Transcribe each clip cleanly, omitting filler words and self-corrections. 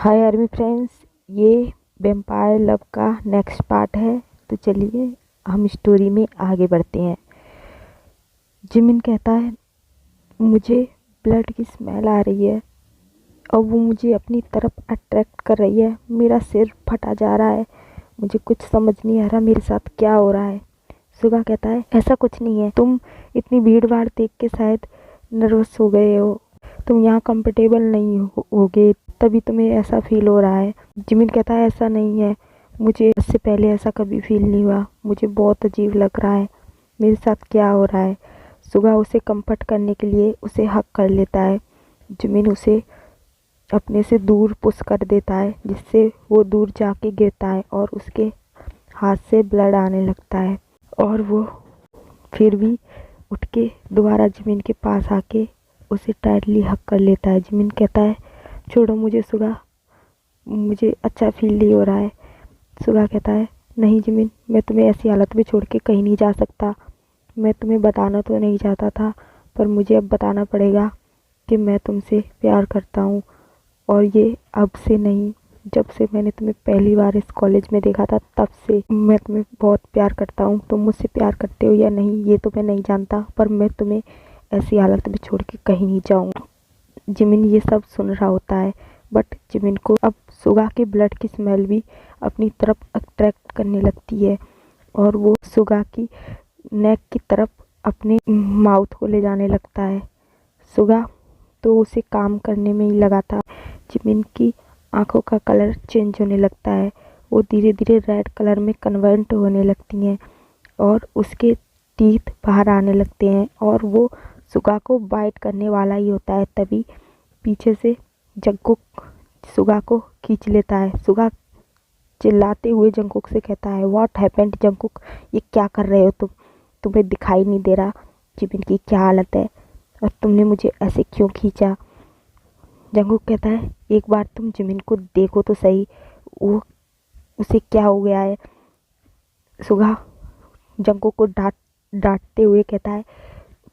हाय army friends, ये vampire love का next part है। तो चलिए हम स्टोरी में आगे बढ़ते हैं। जिमिन कहता है मुझे ब्लड की स्मेल आ रही है और वो मुझे अपनी तरफ अट्रैक्ट कर रही है। मेरा सिर फटा जा रहा है, मुझे कुछ समझ नहीं आ रहा मेरे साथ क्या हो रहा है। सुगा कहता है ऐसा कुछ नहीं है, तुम इतनी भीड़ भाड़ देख के शायद नर्वस हो गए हो, तुम यहाँ कंफर्टेबल नहीं होगे तभी तुम्हें ऐसा फील हो रहा है। जिमिन कहता है ऐसा नहीं है, मुझे इससे पहले ऐसा कभी फील नहीं हुआ, मुझे बहुत अजीब लग रहा है, मेरे साथ क्या हो रहा है। सुगा उसे कंफर्ट करने के लिए उसे हक कर लेता है। जिमिन उसे अपने से दूर पुश कर देता है जिससे वो दूर जाके गिरता है और उसके हाथ से ब्लड आने लगता है और वो फिर भी उठ के दोबारा जिमिन के पास आके उसे टाइटली हक कर लेता है। जिमिन कहता है छोड़ो मुझे सुगा, मुझे अच्छा फील नहीं हो रहा है। सुगा कहता है नहीं जिमिन, मैं तुम्हें ऐसी हालत में छोड़ के कहीं नहीं जा सकता। मैं तुम्हें बताना तो नहीं चाहता था पर मुझे अब बताना पड़ेगा कि मैं तुमसे प्यार करता हूँ, और ये अब से नहीं, जब से मैंने तुम्हें पहली बार इस कॉलेज में देखा था तब से मैं तुम्हें बहुत प्यार करता हूँ। तुम मुझसे प्यार करते हो या नहीं ये तो मैं नहीं जानता, पर मैं तुम्हें ऐसी हालत में छोड़ के कहीं नहीं जाऊँगा। जिमिन ये सब सुन रहा होता है बट जिमिन को अब सुगा के ब्लड की स्मेल भी अपनी तरफ अट्रैक्ट करने लगती है और वो सुगा की नेक की तरफ अपने माउथ को ले जाने लगता है। सुगा तो उसे काम करने में ही लगा था। जिमिन की आंखों का कलर चेंज होने लगता है, वो धीरे धीरे रेड कलर में कन्वर्ट होने लगती हैं और उसके टीथ बाहर आने लगते हैं और वो सुगा को बाइट करने वाला ही होता है। तभी पीछे से जंगकुक सुगा को खींच लेता है। सुगा चिल्लाते हुए जंगकुक से कहता है व्हाट हैपेंड जंगकुक, ये क्या कर रहे हो तुम, तुम्हें दिखाई नहीं दे रहा जिमिन की क्या हालत है और तुमने मुझे ऐसे क्यों खींचा। जंगकुक कहता है एक बार तुम जिमिन को देखो तो सही, वो उसे क्या हो गया है। सुगा जंगकुक को डांटते हुए कहता है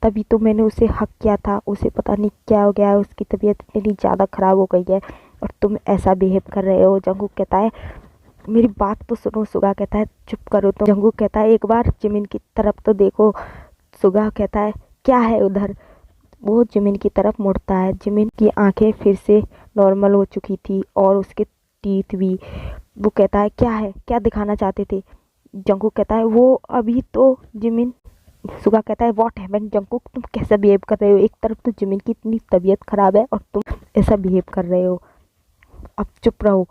तभी तो मैंने उसे हक किया था, उसे पता नहीं क्या हो गया है, उसकी तबीयत इतनी ज़्यादा ख़राब हो गई है और तुम ऐसा बिहेव कर रहे हो। जंगकुक कहता है मेरी बात तो सुनो। सुगा कहता है चुप करो तुम। जंगकुक कहता है एक बार जिमिन की तरफ तो देखो। सुगा कहता है क्या है उधर। वो जिमिन की तरफ मुड़ता है। जिमिन की आंखें फिर से नॉर्मल हो चुकी थी और उसके टीथ भी। वो कहता है क्या है, क्या दिखाना चाहते थे। जंगकुक कहता है वो अभी तो जिमिन। सुगा कहता है व्हाट हैपेंड जंगकुक, तुम कैसा बिहेव कर रहे हो, एक तरफ तो जिमिन की इतनी तबीयत खराब है और तुम ऐसा बिहेव कर रहे हो, अब चुप रहो।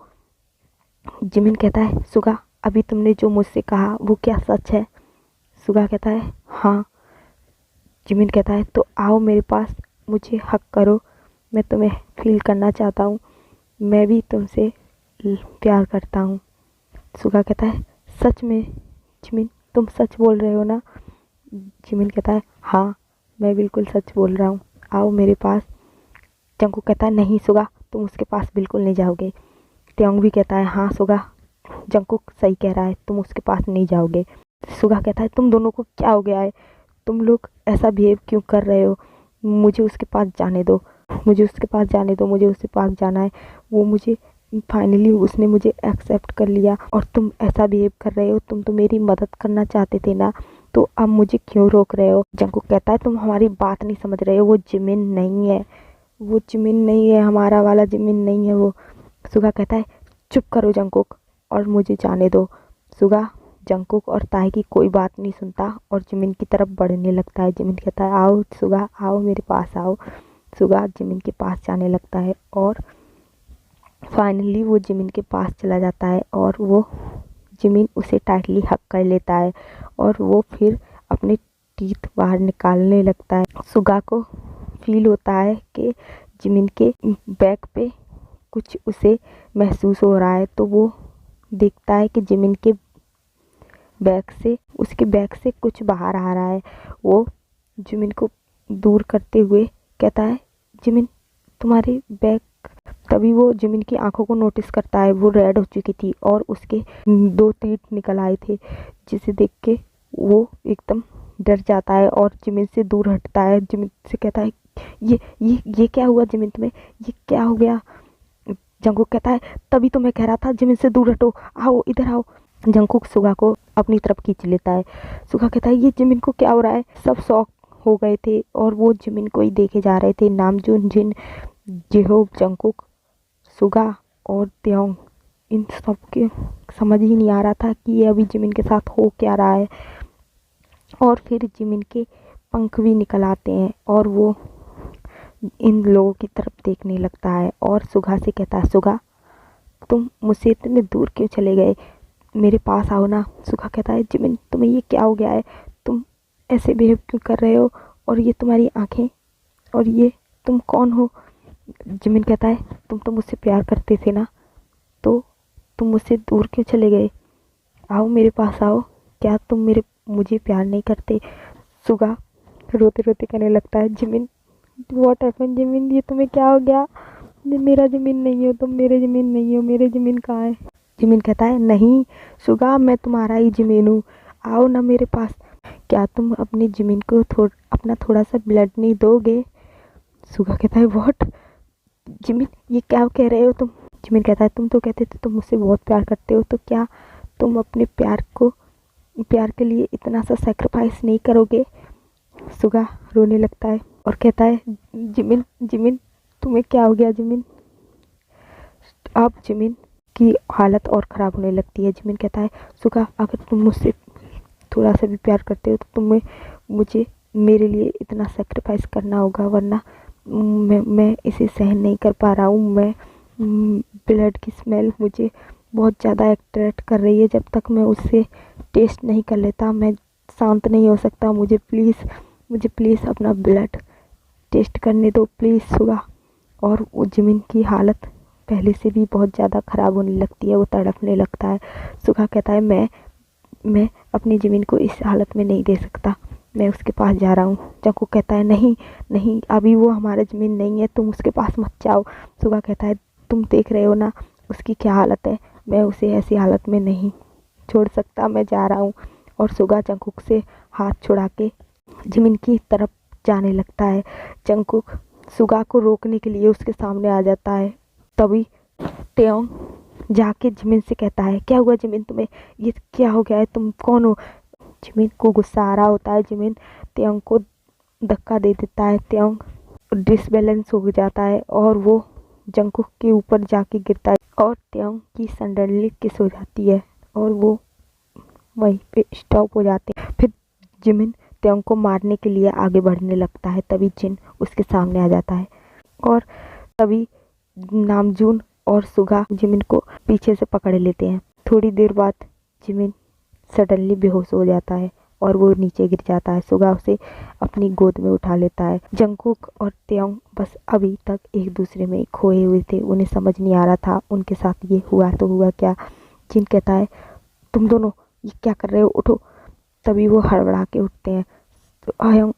जिमिन कहता है सुगा अभी तुमने जो मुझसे कहा वो क्या सच है। सुगा कहता है हाँ। जिमिन कहता है तो आओ मेरे पास, मुझे हक करो, मैं तुम्हें फील करना चाहता हूँ, मैं भी तुमसे प्यार करता हूँ। सुगा कहता है सच में जिमिन, तुम सच बोल रहे हो ना। जिमिन कहता है हाँ मैं बिल्कुल सच बोल रहा हूँ, आओ मेरे पास। जंगकुक कहता है नहीं सुगा, तुम उसके पास बिल्कुल नहीं जाओगे। त्योंग भी कहता है हाँ सुगा, जंगकुक सही कह रहा है, तुम उसके पास नहीं जाओगे। सुगा कहता है तुम दोनों को क्या हो गया है, तुम लोग ऐसा बिहेव क्यों कर रहे हो, मुझे उसके पास जाने दो, मुझे उसके पास जाने दो, मुझे उसके पास जाना है। वो मुझे फाइनली उसने मुझे एक्सेप्ट कर लिया और तुम ऐसा बिहेव कर रहे हो, तुम तो मेरी मदद करना चाहते थे ना, तो अब मुझे क्यों रोक रहे हो। जंगकुक कहता है तुम हमारी बात नहीं समझ रहे हो, वो जिमिन नहीं है, वो जिमिन नहीं है, हमारा वाला जिमिन नहीं है वो। सुगा कहता है चुप करो जंगकुक और मुझे जाने दो। सुगा जंगकुक और ताई की कोई बात नहीं सुनता और जिमिन की तरफ बढ़ने लगता है। जिमिन कहता है आओ सुगा, आओ मेरे पास आओ। सुगा जिमिन के पास जाने लगता है और फाइनली वो जिमिन के पास चला जाता है और वो जिमिन उसे टाइटली हक कर लेता है और वो फिर अपने टीथ बाहर निकालने लगता है। सुगा को फील होता है कि जिमिन के बैक पे कुछ उसे महसूस हो रहा है, तो वो देखता है कि जिमिन के उसके बैक से कुछ बाहर आ रहा है। वो जिमिन को दूर करते हुए कहता है जिमिन तुम्हारे बैक। तभी वो जिमिन की आंखों को नोटिस करता है, वो रेड हो चुकी थी और उसके 2 तीर निकल आए थे, जिसे देख के वो एकदम डर जाता है और जिमिन से दूर हटता है। जिमिन से कहता है ये क्या हुआ जिमिन तुम्हें, ये क्या हो गया। जंगकुक कहता है तभी तो मैं कह रहा था जिमिन से दूर हटो, आओ इधर आओ। जंगकुक सुगा को अपनी तरफ खींच लेता है। सुगा कहता है ये जिमिन को क्या हो रहा है। सब शौक हो गए थे और वो जिमिन को ही देखे जा रहे थे। नामजून, जिन, जेहोब, जंगकुक, सुगा और त्योंग, इन सब के समझ ही नहीं आ रहा था कि ये अभी जिमिन के साथ हो क्या रहा है। और फिर जिमिन के पंख भी निकल आते हैं और वो इन लोगों की तरफ देखने लगता है और सुगा से कहता है सुगा तुम मुझसे इतने दूर क्यों चले गए, मेरे पास आओ ना। सुगा कहता है जिमिन तुम्हें ये क्या हो गया है, तुम ऐसे बिहेव क्यों कर रहे हो, और ये तुम्हारी आंखें, और ये तुम कौन हो। जिमिन कहता है तुम तो मुझसे प्यार करते थे ना, तो तुम मुझसे दूर क्यों चले गए, आओ मेरे पास आओ, क्या तुम मुझे प्यार नहीं करते। सुगा रोते रोते कहने लगता है जिमिन व्हाट हैपन, जिमिन ये तुम्हें क्या हो गया, ये मेरा जिमिन नहीं हो तुम, मेरे जिमिन नहीं हो, मेरे जिमिन कहाँ है। जिमिन कहता है नहीं सुगा मैं तुम्हारा ही जिमिन हूँ, आओ ना मेरे पास, क्या तुम अपने जिमिन को अपना थोड़ा सा ब्लड नहीं दोगे। सुगा कहता है व्हाट, जिमिन ये क्या कह रहे हो तुम। जिमिन कहता है तुम तो कहते थे तुम मुझसे बहुत प्यार करते हो, तो क्या तुम अपने प्यार के लिए इतना सा सेक्रीफाइस नहीं करोगे। सुगा रोने लगता है और कहता है जिमिन जिमिन तुम्हें क्या हो गया जिमिन। अब जिमिन की हालत और ख़राब होने लगती है। जिमिन कहता है सुगा अगर तुम मुझसे थोड़ा सा भी प्यार करते हो तो तुम्हें मुझे मेरे लिए इतना सेक्रीफाइस करना होगा, वरना मैं इसे सहन नहीं कर पा रहा हूँ। मैं ब्लड की स्मेल मुझे बहुत ज़्यादा अट्रैक्ट कर रही है, जब तक मैं उससे टेस्ट नहीं कर लेता मैं शांत नहीं हो सकता। मुझे प्लीज़ अपना ब्लड टेस्ट करने दो प्लीज़ सुगा। और वो जिमिन की हालत पहले से भी बहुत ज़्यादा ख़राब होने लगती है, वो तड़पने लगता है। सुगा कहता है मैं अपनी जिमिन को इस हालत में नहीं दे सकता, मैं उसके पास जा रहा हूँ। जंगकुक कहता है नहीं नहीं अभी वो हमारा जिमिन नहीं है, तुम उसके पास मत जाओ। सुगा कहता है तुम देख रहे हो ना उसकी क्या हालत है, मैं उसे ऐसी हालत में नहीं छोड़ सकता, मैं जा रहा हूँ। और सुगा जंगकुक से हाथ छुड़ा के जिमिन की तरफ जाने लगता है। जंगकुक सुगा को रोकने के लिए उसके सामने आ जाता है। तभी त्योंग जाके जिमिन से कहता है क्या हुआ जिमिन तुम्हें, ये क्या हो गया है, तुम कौन हो। जिमिन को गुस्सा आ रहा होता है, जिमिन त्योंग को धक्का दे देता है। त्योंग डिसबैलेंस हो जाता है और वो जंगकुक के ऊपर जाके गिरता है और त्योंग की सडनली किस हो जाती है और वो वहीं पे स्टॉप हो जाते हैं। फिर जिमिन त्योंग को मारने के लिए आगे बढ़ने लगता है, तभी जिन उसके सामने आ जाता है और तभी नामजून और सुगा जिमिन को पीछे से पकड़ लेते हैं। थोड़ी देर बाद जिमिन सडनली बेहोश हो जाता है और वो नीचे गिर जाता है। सुगा उसे अपनी गोद में उठा लेता है। जंगकुक और त्योंग बस अभी तक एक दूसरे में खोए हुए थे, उन्हें समझ नहीं आ रहा था उनके साथ ये हुआ तो हुआ क्या। जिन कहता है तुम दोनों ये क्या कर रहे हो, उठो। तभी वो हड़बड़ा के उठते हैं, तो आयोंग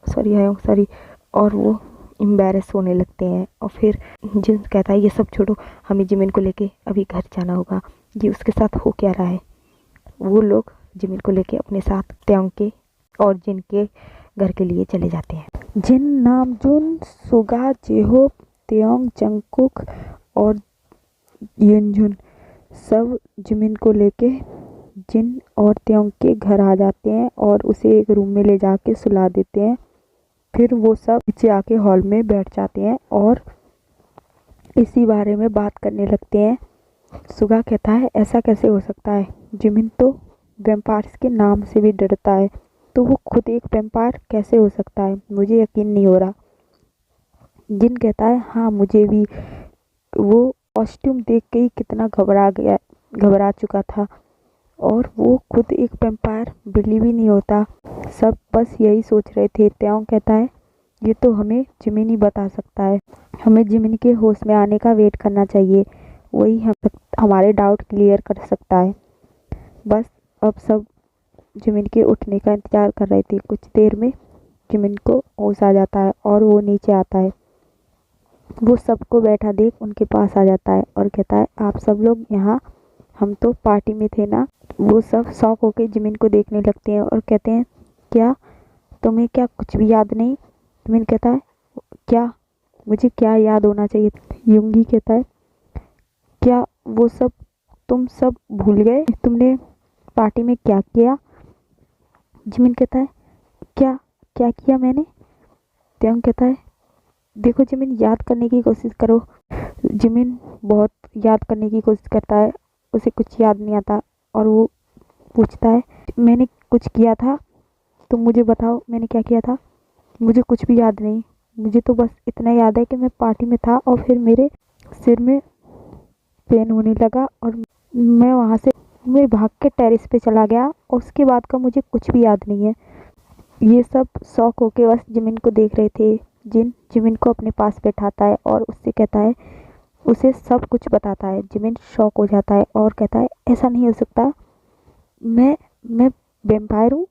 सॉरी, और वो एम्बैरेस होने लगते हैं। और फिर जिन कहता है ये सब छोड़ो, हमें जिमिन को लेके अभी घर जाना होगा, ये उसके साथ हो क्या रहा है। वो लोग जिमिन को लेके अपने साथ त्योंग के और जिन के घर के लिए चले जाते हैं। जिन, नामजून, सुगा, जेहोब, त्योंग, जंगकुक और यंजुन सब जिमिन को लेके जिन और त्योंग के घर आ जाते हैं और उसे एक रूम में ले जाके सुला देते हैं। फिर वो सब नीचे आके हॉल में बैठ जाते हैं और इसी बारे में बात करने लगते हैं। सुगा कहता है ऐसा कैसे हो सकता है, जिमिन तो वैम्पायर्स के नाम से भी डरता है, तो वो खुद एक वैम्पायर कैसे हो सकता है, मुझे यकीन नहीं हो रहा। जिन कहता है हाँ मुझे भी, वो कॉस्ट्यूम देख के ही कितना घबरा चुका था और वो खुद एक वैम्पायर बिलीव ही नहीं होता। सब बस यही सोच रहे थे। त्योंग कहता है ये तो हमें जिमिन ही बता सकता है, हमें जिमिन के होश में आने का वेट करना चाहिए, वही हमारे डाउट क्लियर कर सकता है। बस अब सब जिमिन के उठने का इंतज़ार कर रहे थे। कुछ देर में जिमिन को होश आ जाता है और वो नीचे आता है। वो सबको बैठा देख उनके पास आ जाता है और कहता है आप सब लोग यहाँ, हम तो पार्टी में थे ना। वो सब शॉक होकर जिमिन को देखने लगते हैं और कहते हैं क्या तुम्हें क्या कुछ भी याद नहीं। जिमिन कहता है क्या मुझे क्या याद होना चाहिए। युंगी कहता है क्या वो सब तुम सब भूल गए? तुमने पार्टी में क्या किया? जिमिन कहता है, क्या क्या किया मैंने? त्योंग कहता है, देखो जिमिन, याद करने की कोशिश करो। जिमिन बहुत याद करने की कोशिश करता है, उसे कुछ याद नहीं आता और वो पूछता है, मैंने कुछ किया था? तुम मुझे बताओ मैंने क्या किया था? मुझे कुछ भी याद नहीं। मुझे तो बस इतना याद है कि मैं पार्टी में था और फिर मेरे सिर में पेन होने लगा और मैं भाग के टेरेस पे चला गया और उसके बाद का मुझे कुछ भी याद नहीं है। ये सब शौक होके बस जिमिन को देख रहे थे। जिमिन को अपने पास बैठाता है और उससे कहता है, उसे सब कुछ बताता है। जिमिन शॉक हो जाता है और कहता है, ऐसा नहीं हो सकता, मैं मैं वेम्पायर हूँ,